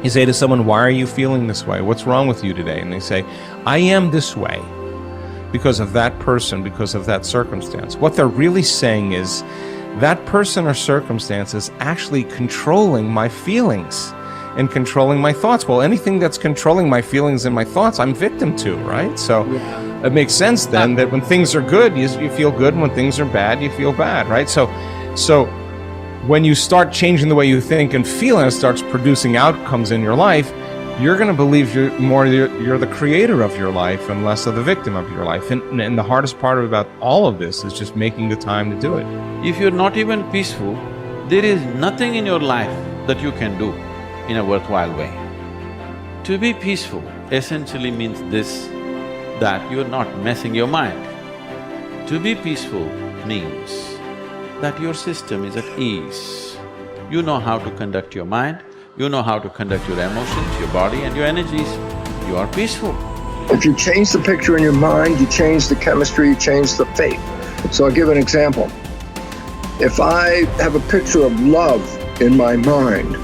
You say to someone, why are you feeling this way? What's wrong with you today? And they say, I am this way because of that person, because of that circumstance. What they're really saying is, that person or circumstance is actually controlling my feelings and controlling my thoughts. Well, anything that's controlling my feelings and my thoughts, I'm victim to, right? So it makes sense then that when things are good, you feel good, and when things are bad, you feel bad, right? So when you start changing the way you think and feel, and it starts producing outcomes in your life, you're going to believe you're the creator of your life and less of the victim of your life. And the hardest part about all of this is just making the time to do it. If you're not even peaceful, there is nothing in your life that you can do in a worthwhile way. To be peaceful essentially means this, that you're not messing your mind. To be peaceful means that your system is at ease. You know how to conduct your mind, you know how to conduct your emotions, your body and your energies. You are peaceful. If you change the picture in your mind, you change the chemistry, you change the fate. So I'll give an example. If I have a picture of love in my mind,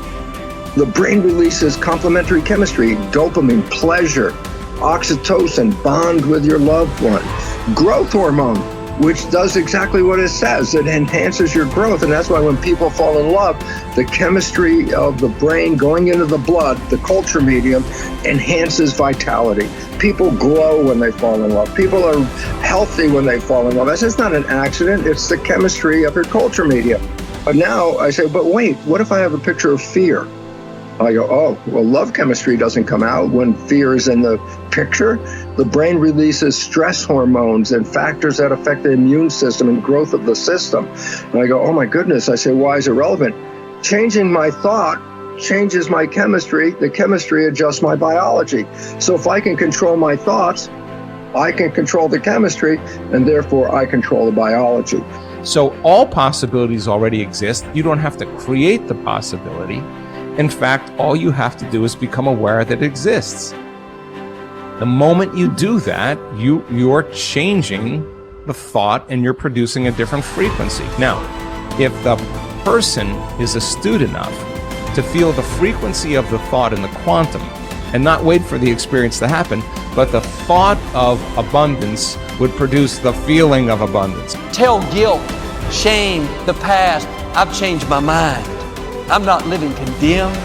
the brain releases complementary chemistry, dopamine, pleasure, oxytocin, bond with your loved one, growth hormone, which does exactly what it says. It enhances your growth, and that's why when people fall in love, the chemistry of the brain going into the blood, the culture medium, enhances vitality. People glow when they fall in love. People are healthy when they fall in love. It's not an accident, it's the chemistry of your culture medium. But now I say, but wait, what if I have a picture of fear? I go, oh, well, love chemistry doesn't come out when fear is in the picture. The brain releases stress hormones and factors that affect the immune system and growth of the system. And I go, oh my goodness. I say, why is it relevant? Changing my thought changes my chemistry. The chemistry adjusts my biology. So if I can control my thoughts, I can control the chemistry, and therefore I control the biology. So all possibilities already exist. You don't have to create the possibility. In fact, all you have to do is become aware that it exists. The moment you do that, you're changing the thought and you're producing a different frequency. Now, if the person is astute enough to feel the frequency of the thought in the quantum and not wait for the experience to happen, but the thought of abundance would produce the feeling of abundance. Tell guilt, shame, the past, I've changed my mind. I'm not living condemned,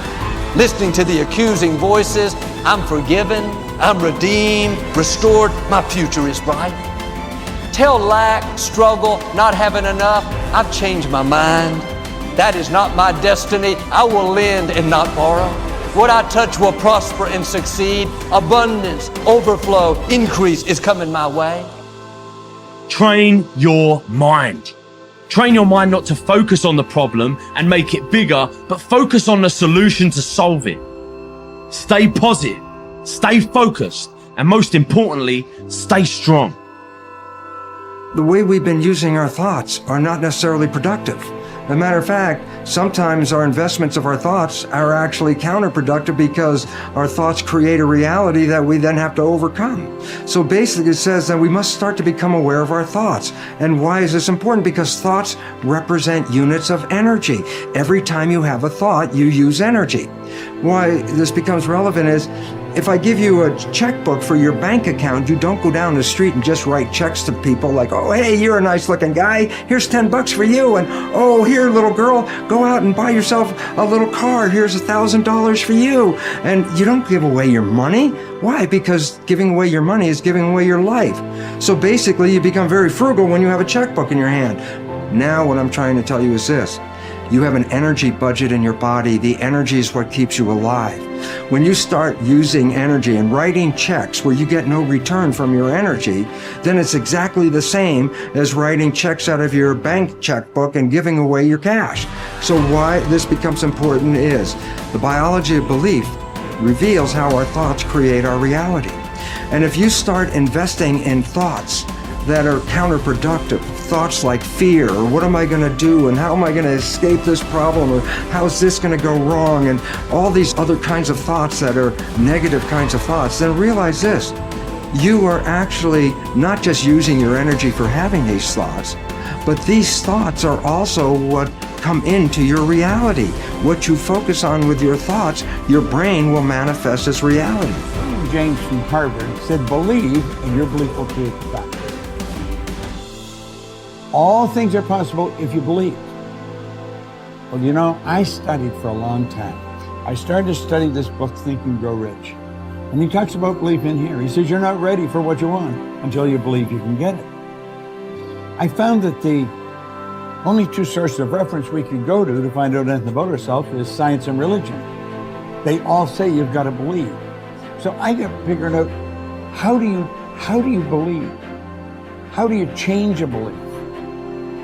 listening to the accusing voices. I'm forgiven, I'm redeemed, restored, my future is bright. Tell lack, struggle, not having enough, I've changed my mind. That is not my destiny, I will lend and not borrow. What I touch will prosper and succeed. Abundance, overflow, increase is coming my way. Train your mind. Train your mind not to focus on the problem and make it bigger, but focus on the solution to solve it. Stay positive, stay focused, and most importantly, stay strong. The way we've been using our thoughts are not necessarily productive. As a matter of fact, sometimes our investments of our thoughts are actually counterproductive because our thoughts create a reality that we then have to overcome. So basically it says that we must start to become aware of our thoughts. And why is this important? Because thoughts represent units of energy. Every time you have a thought, you use energy. Why this becomes relevant is, if I give you a checkbook for your bank account, you don't go down the street and just write checks to people like, oh, hey, you're a nice looking guy, here's $10 for you, and oh, here, little girl, go out and buy yourself a little car, here's $1,000 for you. And you don't give away your money. Why? Because giving away your money is giving away your life. So basically, you become very frugal when you have a checkbook in your hand. Now, what I'm trying to tell you is this. You have an energy budget in your body. The energy is what keeps you alive. When you start using energy and writing checks where you get no return from your energy, then it's exactly the same as writing checks out of your bank checkbook and giving away your cash. So why this becomes important is the biology of belief reveals how our thoughts create our reality. And if you start investing in thoughts that are counterproductive, thoughts like fear, or what am I going to do, and how am I going to escape this problem, or how's this going to go wrong, and all these other kinds of thoughts that are negative kinds of thoughts, then realize this. You are actually not just using your energy for having these thoughts, but these thoughts are also what come into your reality. What you focus on with your thoughts, your brain will manifest as reality. William James from Harvard said, believe and your belief will create the fact. All things are possible if you believe. Well, you know, I studied for a long time. I started to study this book, Think and Grow Rich. And he talks about belief in here. He says, you're not ready for what you want until you believe you can get it. I found that the only two sources of reference we could go to find out anything about ourselves is science and religion. They all say you've got to believe. So I got figuring out, how do you believe? How do you change a belief?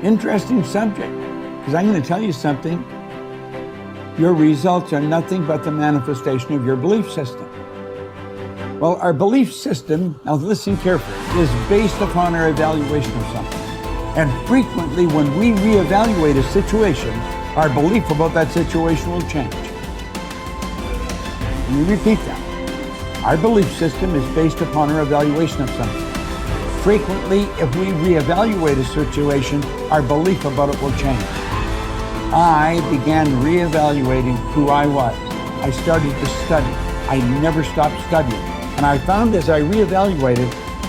Interesting subject, because I'm going to tell you something. Your results are nothing but the manifestation of your belief system. Well, our belief system, now listen carefully, is based upon our evaluation of something. And frequently, when we reevaluate a situation, our belief about that situation will change. Let me repeat that. Our belief system is based upon our evaluation of something. Frequently, if we reevaluate a situation, our belief about it will change. I began reevaluating who I was. I started to study. I never stopped studying. And I found as I reevaluated,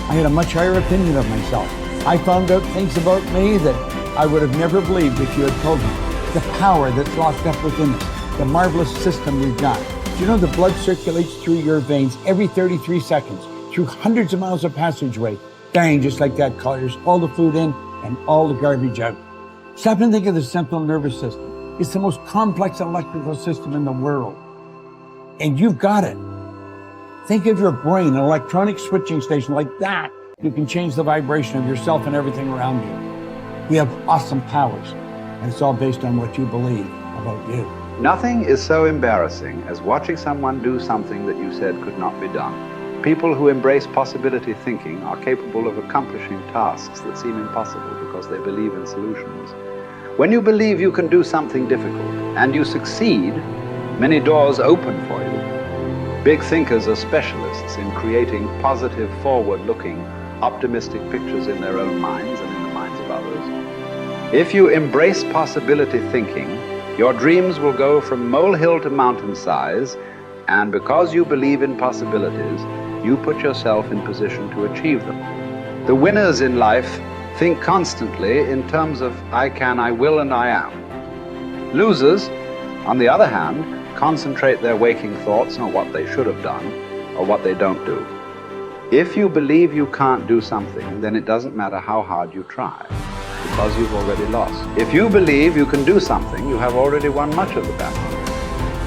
I had a much higher opinion of myself. I found out things about me that I would have never believed if you had told me. The power that's locked up within us, the marvelous system we've got. Do you know the blood circulates through your veins every 33 seconds, through hundreds of miles of passageway? Bang, just like that, clears all the food in and all the garbage out. Stop and think of the central nervous system. It's the most complex electrical system in the world. And you've got it. Think of your brain, an electronic switching station like that. You can change the vibration of yourself and everything around you. We have awesome powers, and it's all based on what you believe about you. Nothing is so embarrassing as watching someone do something that you said could not be done. People who embrace possibility thinking are capable of accomplishing tasks that seem impossible because they believe in solutions. When you believe you can do something difficult and you succeed, many doors open for you. Big thinkers are specialists in creating positive, forward-looking, optimistic pictures in their own minds and in the minds of others. If you embrace possibility thinking, your dreams will go from molehill to mountain size, and because you believe in possibilities, you put yourself in position to achieve them. The winners in life think constantly in terms of I can, I will, and I am. Losers, on the other hand, concentrate their waking thoughts on what they should have done or what they don't do. If you believe you can't do something, then it doesn't matter how hard you try, because you've already lost. If you believe you can do something, you have already won much of the battle.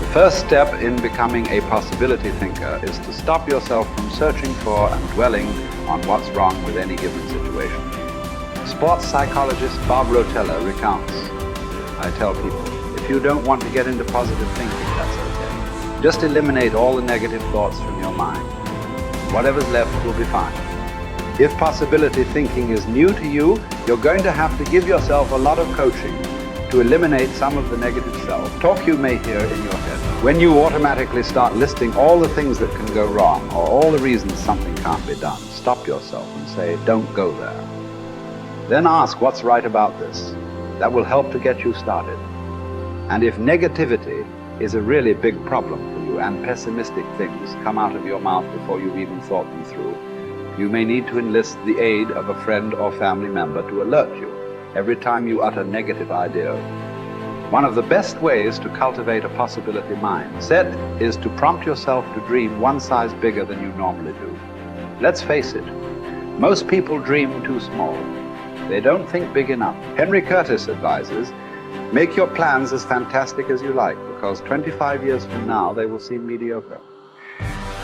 The first step in becoming a possibility thinker is to stop yourself from searching for and dwelling on what's wrong with any given situation. Sports psychologist Bob Rotella recounts, I tell people, if you don't want to get into positive thinking, that's okay. Just eliminate all the negative thoughts from your mind. Whatever's left will be fine. If possibility thinking is new to you, you're going to have to give yourself a lot of coaching to eliminate some of the negative self-talk you may hear in your head. When you automatically start listing all the things that can go wrong or all the reasons something can't be done, stop yourself and say, don't go there. Then ask what's right about this. That will help to get you started. And if negativity is a really big problem for you and pessimistic things come out of your mouth before you've even thought them through, you may need to enlist the aid of a friend or family member to alert you every time you utter negative ideas. One of the best ways to cultivate a possibility mindset is to prompt yourself to dream one size bigger than you normally do. Let's face it, most people dream too small. They don't think big enough. Henry Curtis advises, make your plans as fantastic as you like, because 25 years from now, they will seem mediocre.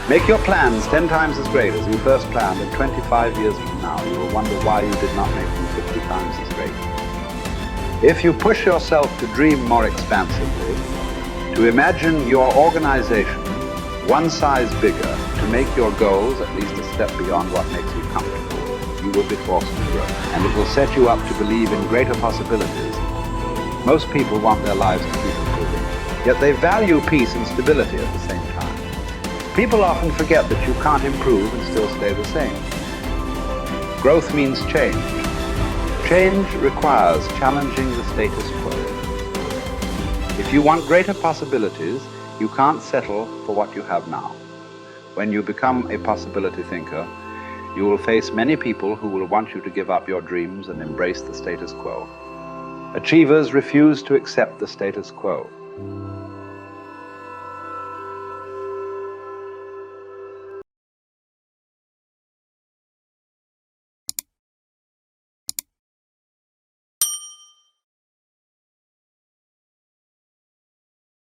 Make your plans 10 times as great as you first planned, and 25 years from now, you will wonder why you did not make them 50 times as great. If you push yourself to dream more expansively, to imagine your organization one size bigger, to make your goals at least a step beyond what makes you comfortable, you will be forced to grow. And it will set you up to believe in greater possibilities. Most people want their lives to keep improving, yet they value peace and stability at the same time. People often forget that you can't improve and still stay the same. Growth means change. Change requires challenging the status quo. If you want greater possibilities, you can't settle for what you have now. When you become a possibility thinker, you will face many people who will want you to give up your dreams and embrace the status quo. Achievers refuse to accept the status quo.